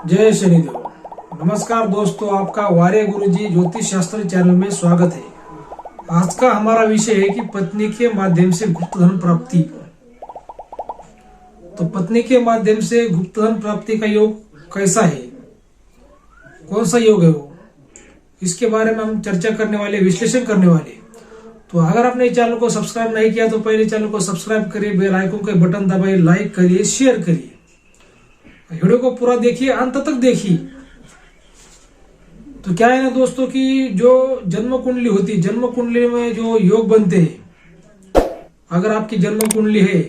जय शनिदेव। नमस्कार दोस्तों, आपका वार्य गुरुजी ज्योतिष शास्त्र चैनल में स्वागत है। आज का हमारा विषय है कि पत्नी के माध्यम से गुप्त धन प्राप्ति। तो पत्नी के माध्यम से गुप्त धन प्राप्ति का योग कैसा है, कौन सा योग है वो, इसके बारे में हम चर्चा करने वाले, विश्लेषण करने वाले। तो अगर आपने चैनल को सब्सक्राइब नहीं किया तो पहले चैनल को सब्सक्राइब करिए, बेल आइकन का बटन दबाइए, लाइक करिए, शेयर करिए, वीडियो को पूरा देखिए, अंत तक देखिए। तो क्या है ना दोस्तों कि जो जन्म कुंडली होती है, जन्म कुंडली में जो योग बनते हैं, अगर आपकी जन्म कुंडली है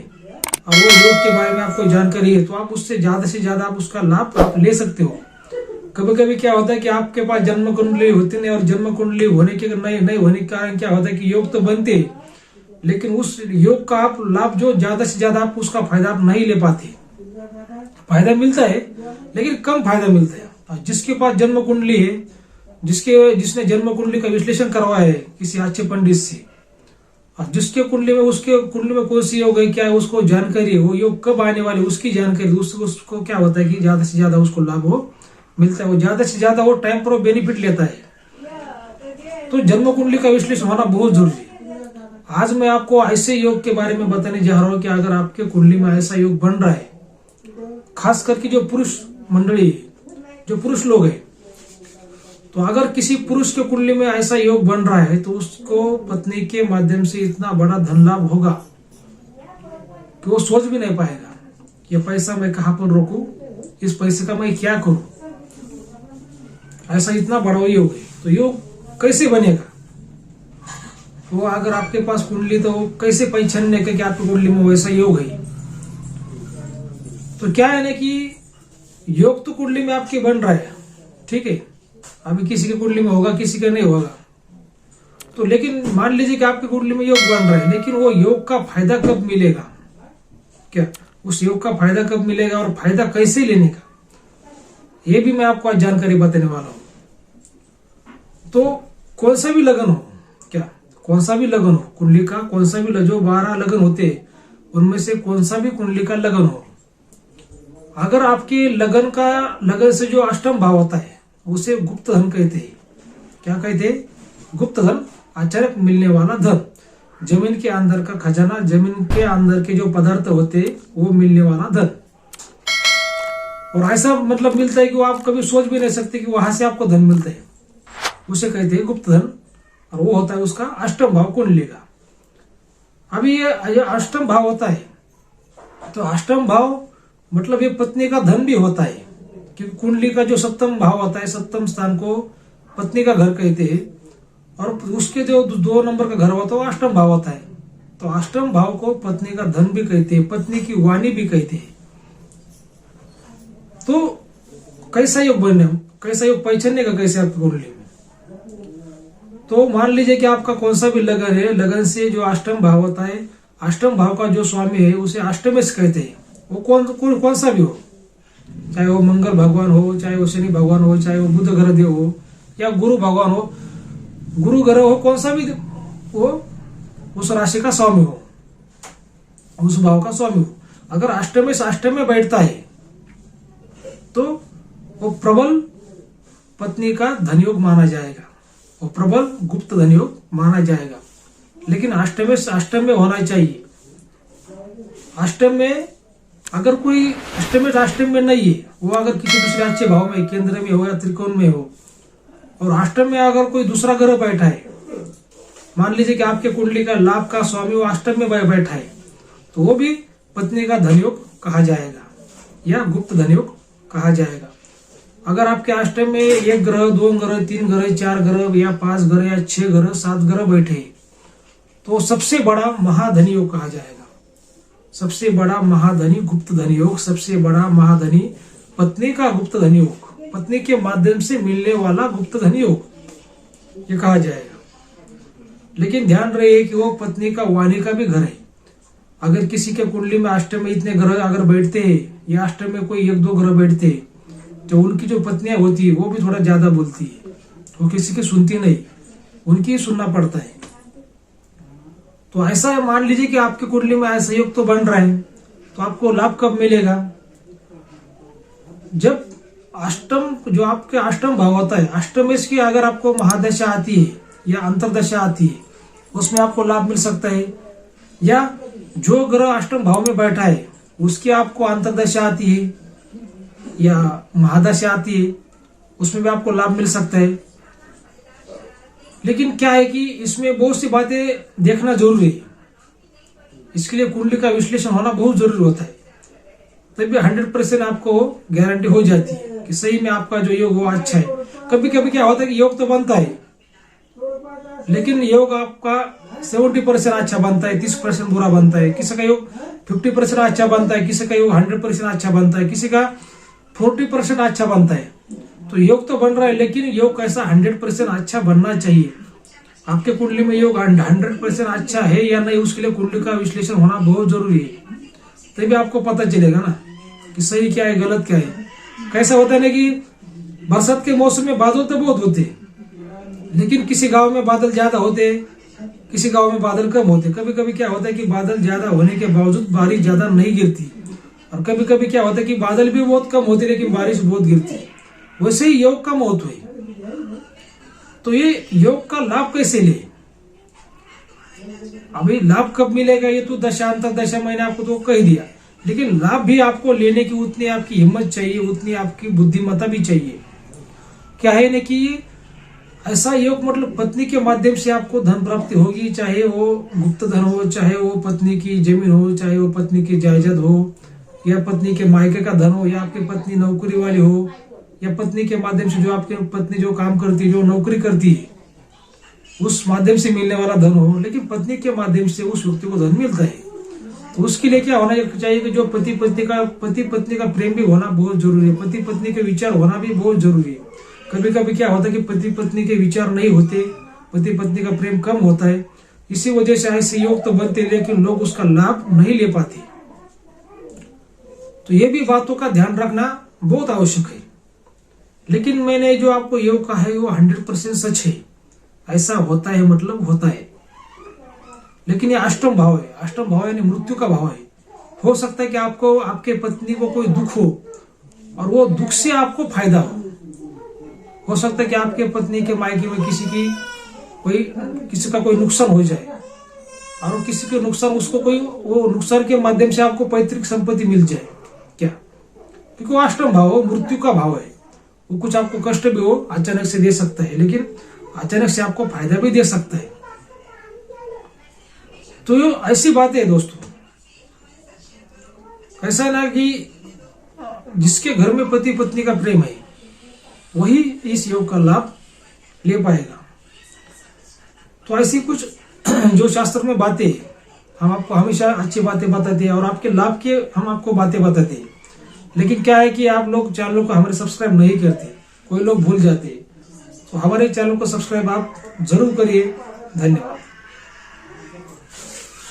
और वो योग के बारे में आपको जानकारी है तो आप उससे ज्यादा से ज्यादा आप उसका लाभ आप ले सकते हो। कभी कभी क्या होता है कि आपके पास जन्म कुंडली होती नहीं, और जन्म कुंडली होने के नहीं होने के कारण क्या होता है कि योग तो बनते हैं, लेकिन उस योग का आप लाभ जो ज्यादा से ज्यादा आप उसका फायदा आप नहीं ले पाते। फायदा मिलता है लेकिन कम फायदा मिलता है। जिसके पास जन्म कुंडली है, जिसने जन्म कुंडली का विश्लेषण करवाया है किसी अच्छे पंडित से, और जिसके कुंडली में, उसके कुंडली में कौन सी योग है, क्या है, उसको जानकारी है, वो योग कब आने वाले उसकी जानकारी, उसको क्या होता है कि ज्यादा से ज्यादा उसको लाभ हो मिलता है, वो ज्यादा से ज्यादा वो टाइम पर बेनिफिट लेता है। तो जन्म कुंडली का विश्लेषण होना बहुत जरूरी है। आज मैं आपको ऐसे योग के बारे में बताने जा रहा हूँ कि अगर आपके कुंडली में ऐसा योग बन रहा है, खास करके जो पुरुष मंडली है, जो पुरुष लोग हैं, तो अगर किसी पुरुष के कुंडली में ऐसा योग बन रहा है तो उसको पत्नी के माध्यम से इतना बड़ा धन लाभ होगा कि वो सोच भी नहीं पाएगा ये पैसा मैं कहां पर रोकूं, इस पैसे का मैं क्या करूं। ऐसा इतना बड़ा योग है। तो योग कैसे बनेगा, तो अगर आपके पास कुंडली, तो कैसे पहचानने का कि आपकी कुंडली में वैसा योग है। तो क्या है ना कि योग तो कुंडली में आपके बन रहा है, ठीक है, अभी किसी की कुंडली में होगा, किसी का नहीं होगा। तो लेकिन मान लीजिए कि आपकी कुंडली में योग बन रहा है, लेकिन वो योग का फायदा कब मिलेगा, क्या उस योग का फायदा कब मिलेगा और फायदा कैसे लेने का, ये भी मैं आपको आज जानकारी बताने वाला हूं। तो कौन सा भी लगन हो, क्या कौन सा भी लगन हो, कुंडली का कौन सा भी, जो 12 लगन होते हैं उनमें से कौन सा भी कुंडली का लगन हो, अगर आपके लगन से जो अष्टम भाव होता है उसे गुप्त धन कहते हैं। क्या कहते हैं? गुप्त धन, अचानक मिलने वाला धन, जमीन के अंदर का खजाना, जमीन के अंदर के जो पदार्थ होते हैं वो मिलने वाला धन। और ऐसा मतलब मिलता है कि वो आप कभी सोच भी नहीं सकते कि वहां से आपको धन मिलता है, उसे कहते हैं गुप्त धन। और वो होता है उसका अष्टम भाव कुंडली का। अभी ये अष्टम भाव होता है, तो अष्टम भाव मतलब ये पत्नी का धन भी होता है, क्योंकि कुंडली का जो सप्तम भाव होता है, सप्तम स्थान को पत्नी का घर कहते हैं, और उसके जो 2 नंबर का घर होता है वो अष्टम भाव होता है। तो अष्टम भाव को पत्नी का धन भी कहते हैं, पत्नी की वाणी भी कहते हैं। तो कैसा योग बनने, कैसा योग पहचानने का कैसे आपकी कुंडली में, तो मान लीजिए कि आपका कौन सा भी लगन है, लगन से जो अष्टम भाव होता है, अष्टम भाव का जो स्वामी है उसे अष्टमेश कहते हैं। वो कौन सा भी हो, चाहे वो मंगल भगवान हो, चाहे वो शनि भगवान हो, चाहे वो बुध ग्रह देव हो, या गुरु भगवान हो, गुरु ग्रह हो, कौन सा भी वो उस राशि का स्वामी हो, उस भाव का स्वामी हो, अगर अष्टम में बैठता है तो वो प्रबल पत्नी का धनयोग माना जाएगा, वो प्रबल गुप्त धनयोग माना जाएगा। लेकिन अष्टम में होना चाहिए। अष्टम में अगर कोई अष्टम में नहीं है, वो अगर किसी दूसरे अच्छे भाव में, केंद्र में हो या त्रिकोण में हो, और अष्टम में अगर कोई दूसरा ग्रह बैठा है, मान लीजिए कि आपके कुंडली का लाभ का स्वामी वो अष्टम में बैठा है, तो वो भी पत्नी का धनयोग कहा जाएगा या गुप्त धनयोग कहा जाएगा। अगर आपके अष्टम में 1 ग्रह, 2 ग्रह, 3 ग्रह, 4 ग्रह या 5 ग्रह या 6 ग्रह, 7 ग्रह बैठे, तो सबसे बड़ा महाधनी योग कहा जाएगा। सबसे बड़ा महाधनी गुप्त धनी योग, सबसे बड़ा महाधनी पत्नी का गुप्त धनी योग, पत्नी के माध्यम से मिलने वाला गुप्त धनी योग ये कहा जाएगा। लेकिन ध्यान रहे कि वो पत्नी का वाणी का भी घर है। अगर किसी के कुंडली में अष्टम में इतने ग्रह अगर बैठते हैं, या अष्टम में कोई 1-2 ग्रह बैठते हैं, तो उनकी जो पत्नियां होती है वो भी थोड़ा ज्यादा बोलती है, वो किसी की सुनती नहीं, उनकी ही सुनना पड़ता है। तो ऐसा मान लीजिए कि आपकी कुंडली में ऐसा योग तो बन रहा है, तो आपको लाभ कब मिलेगा, जब अष्टम जो आपके अष्टम भाव होता है, अष्टमेश की अगर आपको महादशा आती है या अंतरदशा आती है, उसमें आपको लाभ मिल सकता है। या जो ग्रह अष्टम भाव में बैठा है उसकी आपको अंतरदशा आती है या महादशा आती है, उसमें भी आपको लाभ मिल सकता है। लेकिन क्या है कि इसमें बहुत सी बातें देखना जरूरी है, इसके लिए कुंडली का विश्लेषण होना बहुत जरूरी होता है, तभी 100% आपको गारंटी हो जाती है कि सही में आपका जो योग वो अच्छा है। कभी कभी क्या होता है कि योग तो बनता है, लेकिन योग आपका 70% अच्छा बनता है, 30% बुरा बनता है, किसी का योग 50% अच्छा बनता है, किसी का योग 100% अच्छा बनता है, किसी का 40% अच्छा बनता है। तो योग तो बन रहा है, लेकिन योग कैसा 100% अच्छा बनना चाहिए। आपके कुंडली में योग 100% अच्छा है या नहीं, उसके लिए कुंडली का विश्लेषण होना बहुत जरूरी है, तभी आपको पता चलेगा ना कि सही क्या है गलत क्या है। कैसा होता है ना कि बरसात के मौसम में बादल तो बहुत होते हैं, लेकिन किसी गांव में बादल ज्यादा होते, किसी गांव में बादल कम होते। कभी कभी क्या होता है कि बादल ज्यादा होने के बावजूद बारिश ज्यादा नहीं गिरती, और कभी कभी क्या होता है कि बादल भी बहुत कम होते लेकिन बारिश बहुत गिरती। वैसे ही योग का महत्व है। तो ये योग का लाभ कैसे ले, अभी लाभ कब मिलेगा ये तो दशांतर दशा मैंने आपको तो कह दिया, लेकिन लाभ भी आपको लेने की उतनी आपकी हिम्मत चाहिए, उतनी आपकी बुद्धिमत्ता भी चाहिए। क्या है ना कि ऐसा योग मतलब पत्नी के माध्यम से आपको धन प्राप्ति होगी, चाहे वो गुप्त धन हो, चाहे वो पत्नी की जमीन हो, चाहे वो पत्नी की जायदाद हो, या पत्नी के मायके का धन हो, या आपकी पत्नी नौकरी वाली हो, या पत्नी के माध्यम से जो आपकी पत्नी जो काम करती है, जो नौकरी करती है, उस माध्यम से मिलने वाला धन हो। लेकिन पत्नी के माध्यम से उस व्यक्ति को धन मिलता है, तो उसके लिए क्या होना चाहिए कि जो पति पत्नी का प्रेम भी होना बहुत जरूरी है, पति पत्नी के विचार होना भी बहुत जरूरी है। कभी कभी क्या होता है कि पति पत्नी के विचार नहीं होते, पति पत्नी का प्रेम कम होता है, इसी वजह से ऐसे योग तो बनते लेकिन लोग उसका लाभ नहीं ले पाते। तो ये भी बातों का ध्यान रखना बहुत आवश्यक है। लेकिन मैंने जो आपको योग कहा है वो 100% सच है, ऐसा होता है मतलब होता है। लेकिन ये अष्टम भाव है, अष्टम भाव यानी मृत्यु का भाव है। हो सकता है कि आपको आपके पत्नी को कोई दुख हो और वो दुख से आपको फायदा हो सकता है कि आपके पत्नी के मायके में किसी का कोई नुकसान हो जाए, और किसी के नुकसान उसको कोई वो नुकसान के माध्यम से आपको पैतृक संपत्ति मिल जाए। क्या, क्योंकि वो अष्टम भाव हो, मृत्यु का भाव है, वो कुछ आपको कष्ट भी हो अचानक से दे सकता है, लेकिन अचानक से आपको फायदा भी दे सकता है। तो ये ऐसी बातें है दोस्तों। ऐसा ना कि जिसके घर में पति पत्नी का प्रेम है वही इस योग का लाभ ले पाएगा। तो ऐसी कुछ जो शास्त्र में बातें हम आपको हमेशा अच्छी बातें बताते हैं और आपके लाभ के हम आपको बातें बताते हैं। लेकिन क्या है कि आप लोग चैनल को हमारे सब्सक्राइब नहीं करते, कोई लोग भूल जाते हैं। तो हमारे चैनल को सब्सक्राइब आप जरूर करिए। धन्यवाद।